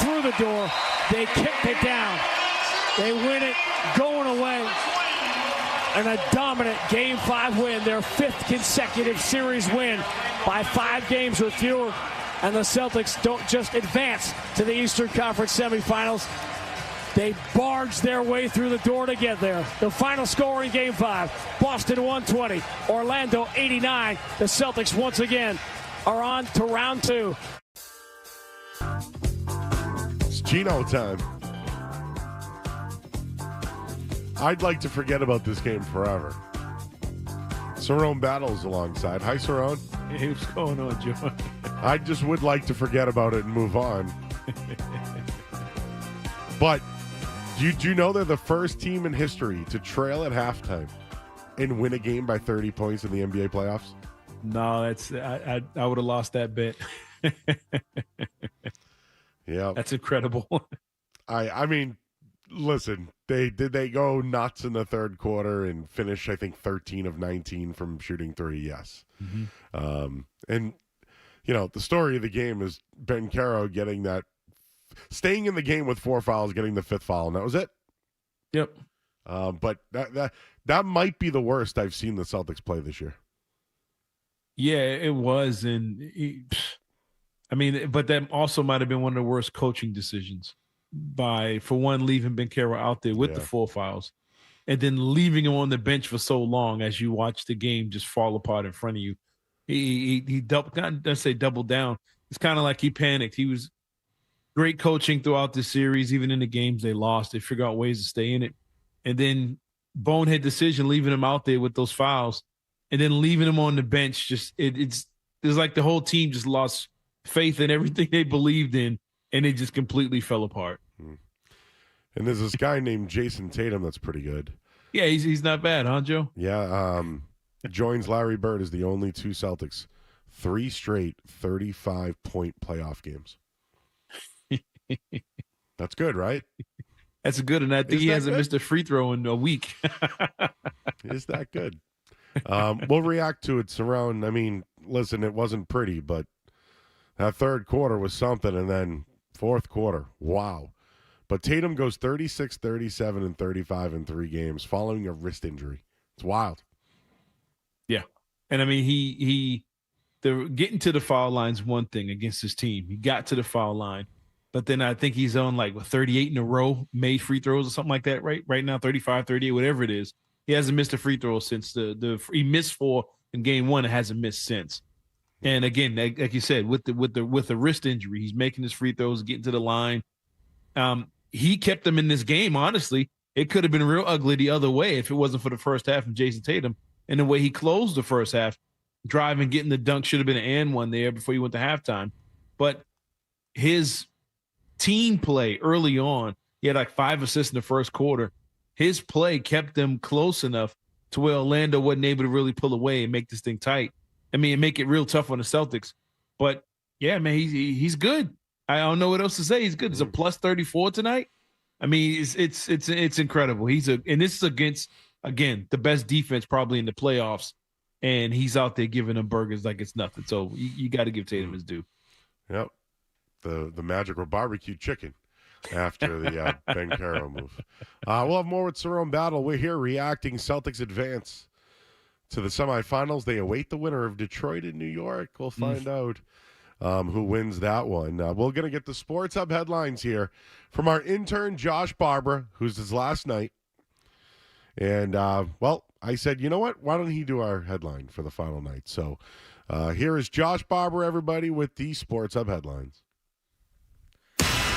through the door. They kicked it down. They win it going away. And a dominant Game 5 win, their 5th consecutive series win by 5 games or fewer. And the Celtics don't just advance to the Eastern Conference semifinals. They barge their way through the door to get there. The final score in Game 5, Boston 120, Orlando 89. The Celtics once again are on to round 2. It's Gino time. I'd like to forget about this game forever. Cerrone Battle is alongside. Hi, Cerrone. Hey, what's going on, Joe? I just would like to forget about it and move on. But do you know they're the first team in history to trail at halftime and win a game by 30 points in the NBA playoffs? No, that's I would have lost that bet. Yeah, that's incredible. I mean, listen, they go nuts in the third quarter and finish, I think, 13 of 19 from shooting 3. Yes, and you know the story of the game is Ben Caro getting that, staying in the game with 4 fouls, getting the 5th foul, and that was it. Yep. But that might be the worst I've seen the Celtics play this year. Yeah, it was, and I mean, but that also might have been one of the worst coaching decisions for one, leaving Ben Caro out there with the 4 fouls, and then leaving him on the bench for so long as you watch the game just fall apart in front of you. He doubled down. It's kind of like he panicked. He was great coaching throughout the series, even in the games they lost. They figured out ways to stay in it, and then bonehead decision leaving him out there with those fouls, and then leaving him on the bench. Just it's like the whole team just lost faith in everything they believed in, and it just completely fell apart. And there's this guy named Jason Tatum that's pretty good. Yeah, he's not bad, huh, Joe? Yeah, joins Larry Bird as the only 2 Celtics 3 straight 35-point playoff games. That's good, right? That's good, and I think he hasn't missed a free throw in a week. Is that good? We'll react to it, Cerrone. I mean, listen, it wasn't pretty, but that third quarter was something, and then fourth quarter, wow. But Tatum goes 36, 37, and 35 in 3 games following a wrist injury. It's wild. Yeah. And, I mean, getting to the foul line is one thing against his team. He got to the foul line, but then I think he's on 38 in a row, made free throws or something like that right now, 35, 38, whatever it is. He hasn't missed a free throw since he missed 4 in game 1 and hasn't missed since. And again, like you said, with the wrist injury, he's making his free throws, getting to the line. He kept them in this game. Honestly, it could have been real ugly the other way if it wasn't for the first half of Jason Tatum and the way he closed the first half, driving, getting the dunk. Should have been an and one there before he went to halftime. But his team play early on, he had 5 assists in the first quarter. His play kept them close enough to where Orlando wasn't able to really pull away and make this thing tight. I mean, make it real tough on the Celtics. But, yeah, man, he's good. I don't know what else to say. He's good. It's a plus 34 tonight. I mean, it's incredible. And this is against, again, the best defense probably in the playoffs, and he's out there giving them burgers like it's nothing. So you got to give Tatum his due. Yep. The magical barbecue chicken after the Ben Caro move. We'll have more with Cerrone Battle. We're here reacting. Celtics advance to the semifinals. They await the winner of Detroit and New York. We'll find out who wins that one. We're going to get the Sports Hub headlines here from our intern, Josh Barber, who's his last night. And, I said, you know what? Why don't he do our headline for the final night? So here is Josh Barber, everybody, with the Sports Hub headlines.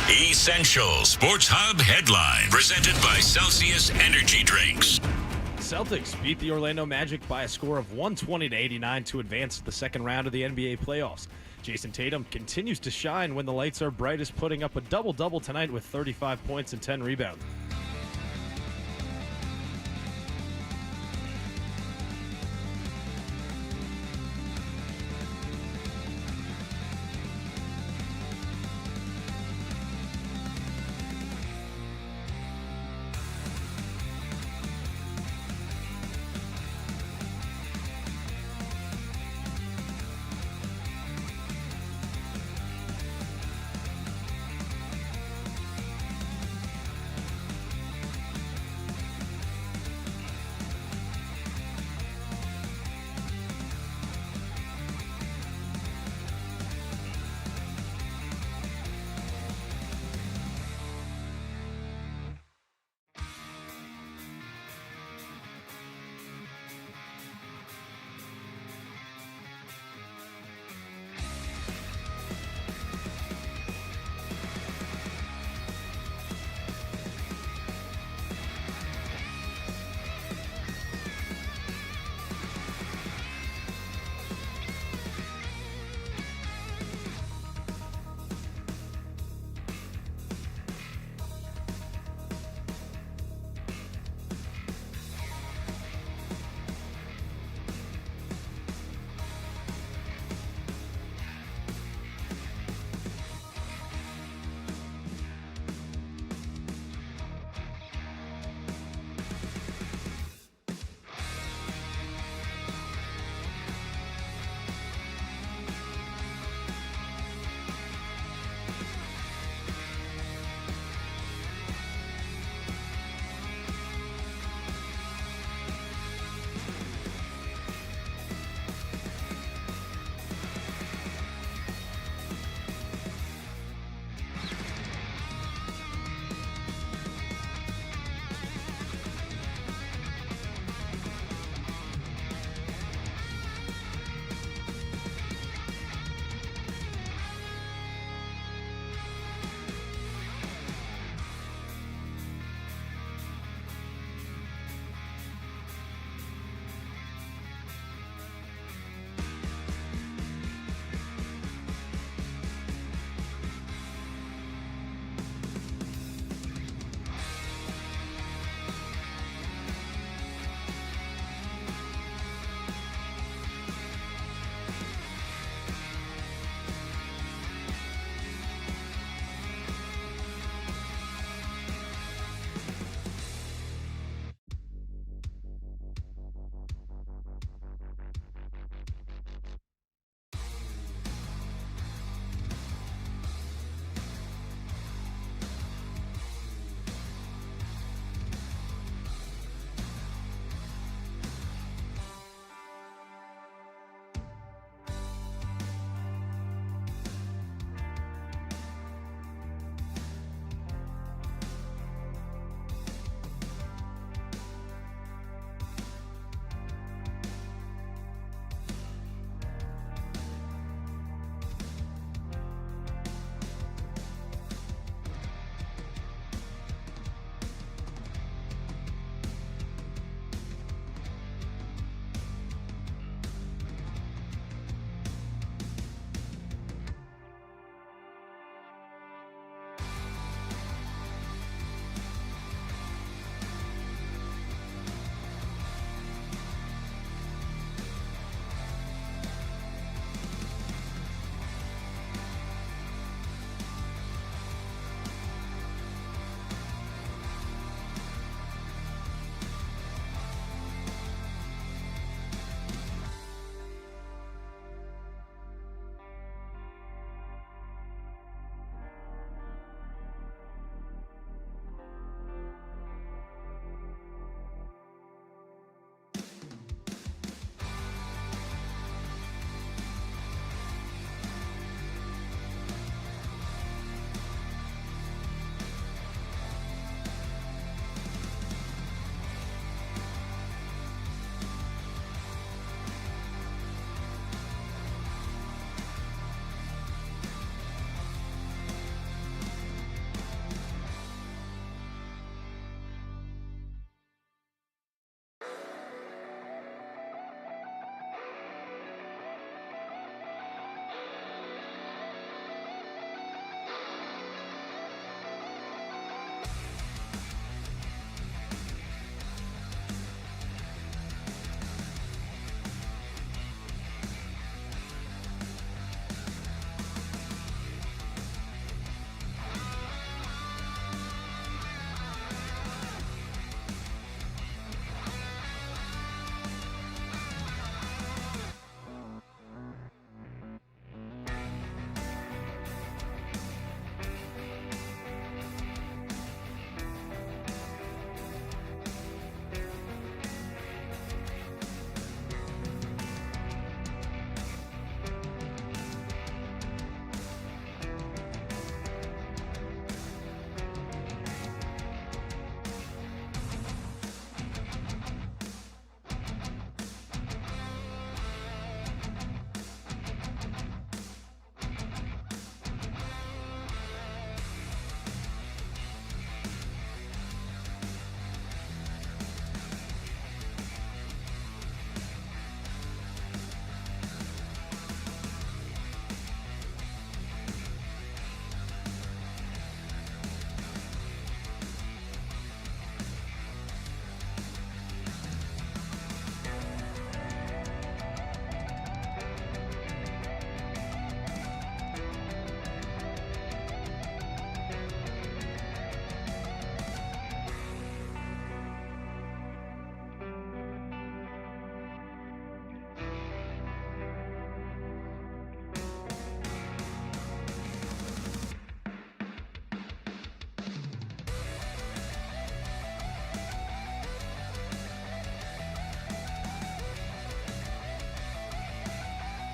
Essential Sports Hub headline presented by Celsius Energy Drinks. Celtics beat the Orlando Magic by a score of 120-89 to advance to the second round of the NBA playoffs. Jason Tatum continues to shine when the lights are brightest, putting up a double-double tonight with 35 points and 10 rebounds.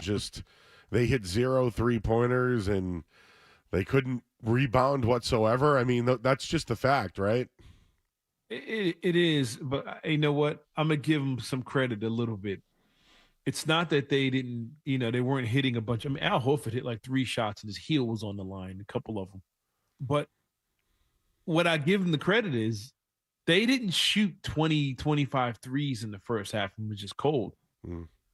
just they hit 0 3-pointers and they couldn't rebound whatsoever. I mean, that's just the fact, right? It is, but you know what? I'm gonna give them some credit a little bit. It's not that they didn't, they weren't hitting a bunch. I mean, Al Horford hit like 3 shots and his heel was on the line, a couple of them. But what I give them the credit is they didn't shoot 20, 25 threes in the first half and was just cold.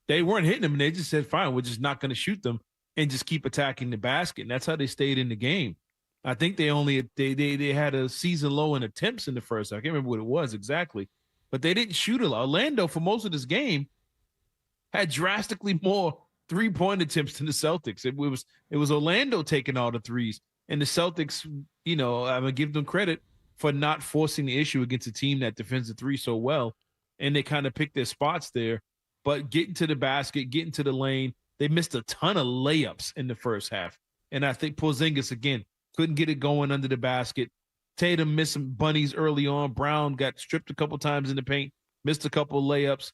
They weren't hitting them, and they just said, fine, we're just not going to shoot them and just keep attacking the basket. And that's how they stayed in the game. I think they had a season low in attempts in the first half. I can't remember what it was exactly, but they didn't shoot a lot. Orlando, for most of this game, had drastically more 3-point attempts than the Celtics. It was Orlando taking all the threes, and the Celtics, I'm gonna give them credit for not forcing the issue against a team that defends the 3 so well, and they kind of picked their spots there. But getting to the basket, getting to the lane, they missed a ton of layups in the first half, and I think Porzingis again couldn't get it going under the basket. Tatum missed some bunnies early on. Brown got stripped a couple times in the paint, missed a couple layups.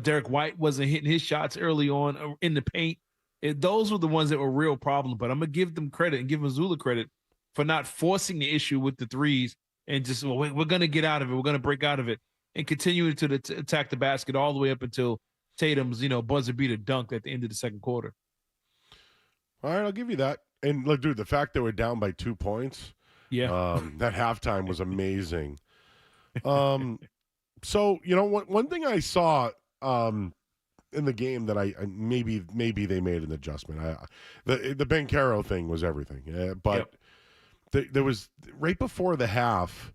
Derek White wasn't hitting his shots early on in the paint. Those were the ones that were real problems. But I'm going to give them credit and give Mazzulla credit for not forcing the issue with the threes and just, we're going to get out of it. We're going to break out of it and continue to attack the basket all the way up until Tatum's, buzzer beater dunked at the end of the second quarter. All right, I'll give you that. And look, dude, the fact that we're down by 2 points, that halftime was amazing. So, one thing I saw in the game that I maybe they made an adjustment. The Banchero thing was everything, but there was right before the half.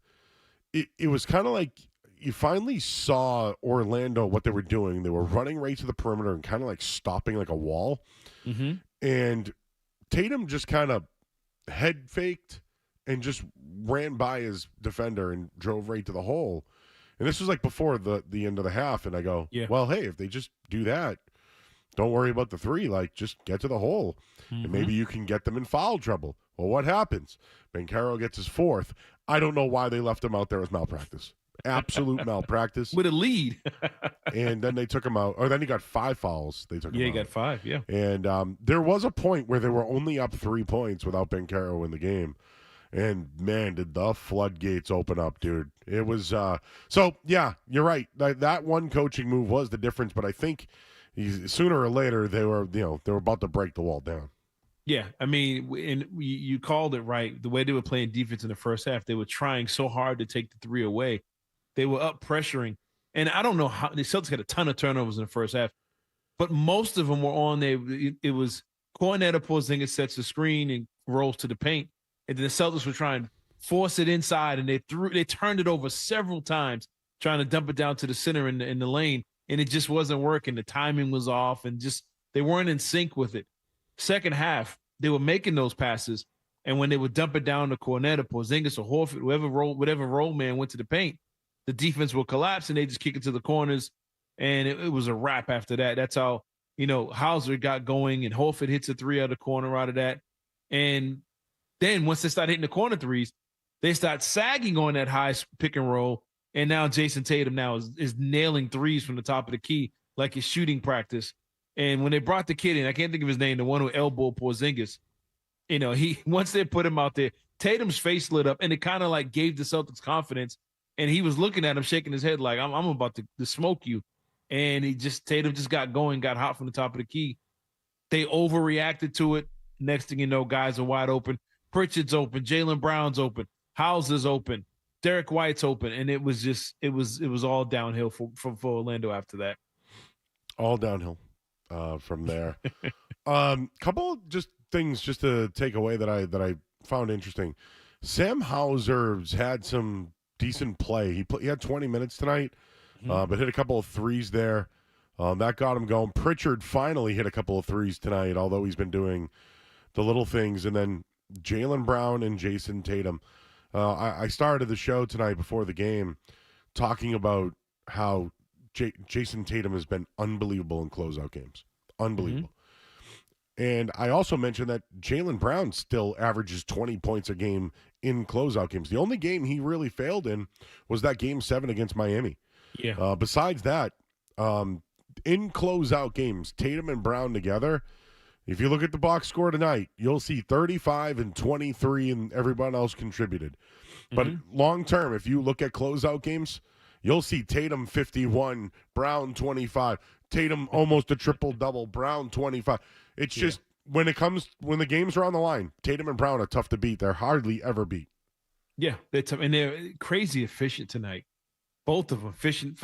It was kind of like you finally saw Orlando what they were doing. They were running right to the perimeter and kind of like stopping like a wall, and Tatum just kind of head faked and just ran by his defender and drove right to the hole. And this was like before the end of the half. And I go, well, hey, if they just do that, don't worry about the 3. Like, just get to the hole. And maybe you can get them in foul trouble. Well, what happens? Banchero gets his 4th. I don't know why they left him out there as malpractice. Absolute malpractice. With a lead. And then they took him out. Or then he got 5 fouls. They took him out. Yeah, he got 5, yeah. And there was a point where they were only up 3 points without Banchero in the game. And, man, did the floodgates open up, dude. It was so, yeah, you're right. That one coaching move was the difference, but I think sooner or later they were about to break the wall down. Yeah, I mean, and you called it right. The way they were playing defense in the first half, they were trying so hard to take the 3 away. They were up pressuring. And I don't know how – the Celtics had a ton of turnovers in the first half, but most of them were on there. It was Cornet or Porzingis sets the screen and rolls to the paint. And then the Celtics were trying to force it inside, and they turned it over several times, trying to dump it down to the center in the lane, and it just wasn't working. The timing was off, and just they weren't in sync with it. Second half, they were making those passes, and when they would dump it down to Cornet or Porzingis or Horford, whatever role man went to the paint, the defense will collapse, and they just kick it to the corners, and it was a wrap after that. That's how Hauser got going, and Horford hits a 3 out of the corner out of that, and then once they start hitting the corner threes, they start sagging on that high pick and roll. And now Jason Tatum is nailing threes from the top of the key like it's shooting practice. And when they brought the kid in, I can't think of his name, the one who elbowed Porzingis, once they put him out there, Tatum's face lit up, and it kind of like gave the Celtics confidence. And he was looking at him, shaking his head like, I'm about to smoke you. And Tatum just got going, got hot from the top of the key. They overreacted to it. Next thing you know, guys are wide open. Pritchard's open, Jaylen Brown's open, Hauser's open, Derek White's open, and it was all downhill for Orlando after that. All downhill from there. Couple just things just to take away that I found interesting. Sam Hauser's had some decent play. He had 20 minutes tonight, but hit a couple of threes there. That got him going. Pritchard finally hit a couple of threes tonight, although he's been doing the little things, and then Jaylen Brown and Jason Tatum. I started the show tonight before the game talking about how Jason Tatum has been unbelievable in closeout games. Unbelievable. And I also mentioned that Jaylen Brown still averages 20 points a game in closeout games. The only game he really failed in was that Game 7 against Miami. Yeah. Besides that, in closeout games, Tatum and Brown together, if you look at the box score tonight, you'll see 35 and 23 and everyone else contributed. But long term, if you look at closeout games, you'll see Tatum 51, Brown 25, Tatum almost a triple-double, Brown 25. It's just when the games are on the line, Tatum and Brown are tough to beat. They're hardly ever beat. Yeah, they're tough, and they're crazy efficient tonight. Both of them efficient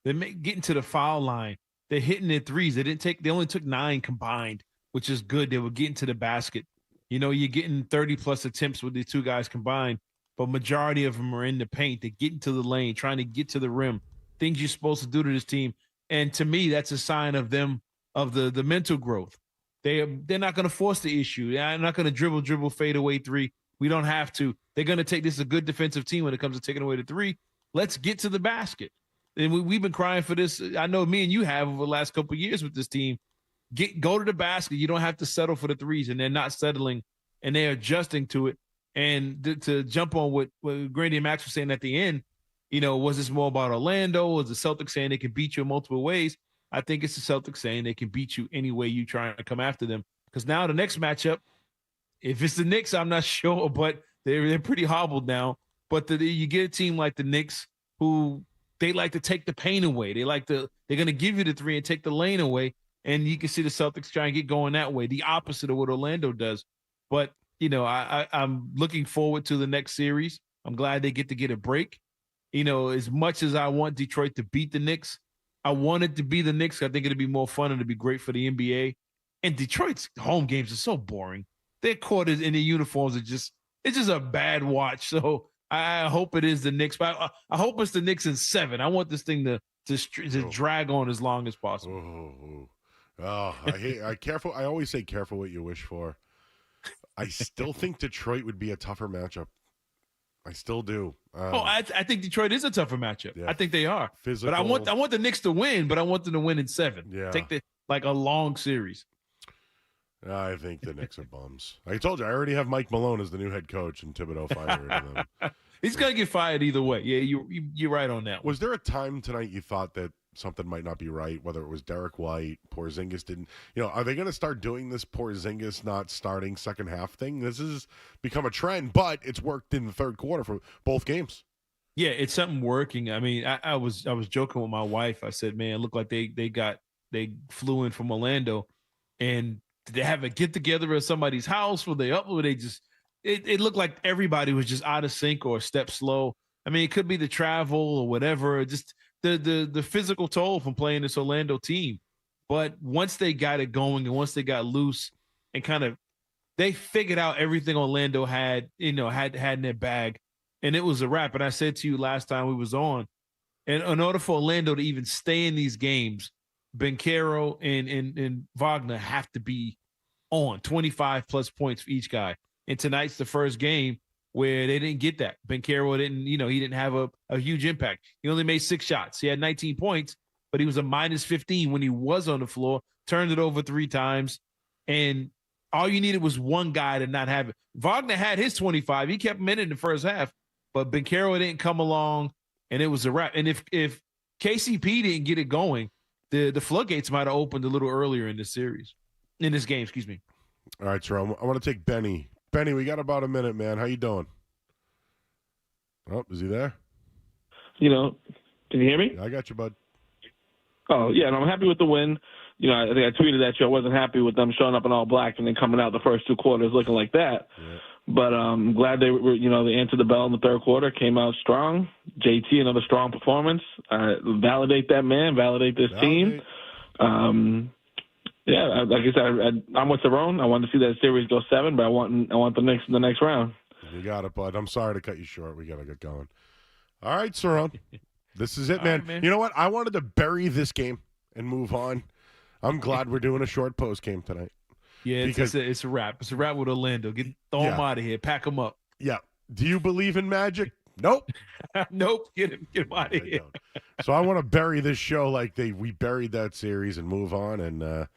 getting to the foul line. They're hitting their threes. They only took 9 combined, which is good. They were getting to the basket. You know, you're getting 30+ attempts with these two guys combined, but majority of them are in the paint. They're getting to the lane, trying to get to the rim, things you're supposed to do to this team. And to me, that's a sign of them, of the mental growth. They're not going to force the issue. They're not going to dribble, fade away three. We don't have to. They're going to take this is a good defensive team when it comes to taking away the three. Let's get to the basket. And we've been crying for this. I know me and you have over the last couple of years with this team. Go to the basket. You don't have to settle for the threes, and they're not settling, and they're adjusting to it. And to jump on what Grady and Max were saying at the end, you know, was this more about Orlando? Was the Celtics saying they can beat you in multiple ways? I think it's the Celtics saying they can beat you any way you try to come after them. Because now the next matchup, if it's the Knicks, I'm not sure, but they're pretty hobbled now. But you get a team like the Knicks who they like to take the pain away. They're going to give you the three and take the lane away. And you can see the Celtics try and get going that way, the opposite of what Orlando does. But, you know, I'm looking forward to the next series. I'm glad they get a break. You know, as much as I want Detroit to beat the Knicks, I want it to be the Knicks. I think it'd be more fun and it'd be great for the NBA. And Detroit's home games are so boring. Their quarters in their uniforms it's just a bad watch. So I hope it is the Knicks. But I hope it's the Knicks in 7. I want this thing to drag on as long as possible. I always say careful what you wish for. I still think Detroit would be a tougher matchup. I still do. I think Detroit is a tougher matchup. Yeah. I think they are. Physical. But I want the Knicks to win, but I want them to win in 7. Yeah. Take a long series. I think the Knicks are bums. I told you, I already have Mike Malone as the new head coach, and Thibodeau fired him. He's going to get fired either way. Yeah, you're right on that one. Was there a time tonight you thought that something might not be right, whether it was Derek White, Porzingis didn't? You know, are they going to start doing this Porzingis not starting second half thing? This has become a trend, but it's worked in the third quarter for both games. Yeah, it's something working. I mean, I was joking with my wife. I said, man, it looked like they flew in from Orlando, and did they have a get together at somebody's house? Were they up? Were they just? It looked like everybody was just out of sync or a step slow. I mean, it could be the travel or whatever. Just the physical toll from playing this Orlando team. But once they got it going and once they got loose and kind of they figured out everything Orlando had in their bag, and it was a wrap. And I said to you last time we was on, and in order for Orlando to even stay in these games, Banchero and Wagner have to be on 25+ points for each guy. And tonight's the first game where they didn't get that. Banchero he didn't have a huge impact. He only made 6 shots. He had 19 points, but he was a -15 when he was on the floor, turned it over 3 times. And all you needed was one guy to not have it. Wagner had his 25. He kept him in the first half, but Banchero didn't come along, and it was a wrap. And if KCP didn't get it going, the floodgates might have opened a little earlier in this game, excuse me. All right, Cerrone, I want to take Benny. Benny, we got about a minute, man. How you doing? Oh, is he there? You know, can you hear me? Yeah, I got you, bud. Oh, yeah, and I'm happy with the win. You know, I think I tweeted at you. I wasn't happy with them showing up in all black and then coming out the first 2 quarters looking like that. Yeah. But I'm glad they were, they answered the bell in the third quarter, came out strong. JT, another strong performance. Validate that man, validate this team. Yeah, like I said, I'm with Cerrone. I want to see that series go 7, but I want the Knicks in the next round. You got it, bud. I'm sorry to cut you short. We got to get going. All right, Cerrone. This is it, man. Right, man. You know what? I wanted to bury this game and move on. I'm glad we're doing a short post game tonight. Yeah, it's a wrap. It's a wrap with Orlando. Throw them out of here. Pack them up. Yeah. Do you believe in magic? Nope. Nope. Get him out of here. So I want to bury this show like we buried that series and move on. And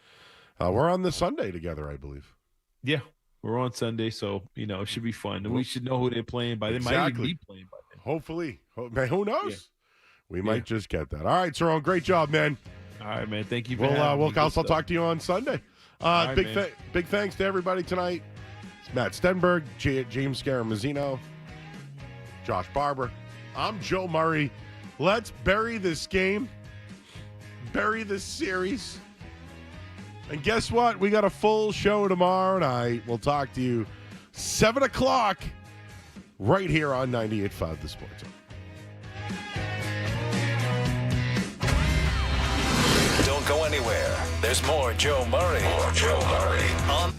we're on the Sunday together, I believe. Yeah, we're on Sunday, so it should be fun. And we should know who they're playing by. They might even be playing by then. Hopefully. Man, who knows? Yeah. We might just get that. All right, Cerrone, great job, man. All right, man. Thank you for We'll having me. Good I'll stuff. talk to you on Sunday. right, man. Big thanks to everybody tonight. It's Matt Stenberg, James Scaramazino, Josh Barber. I'm Joe Murray. Let's bury this game, bury this series. And guess what? We got a full show tomorrow night. We'll talk to you 7 o'clock right here on 98.5 The Sports Zone. Don't go anywhere. There's more Joe Murray. On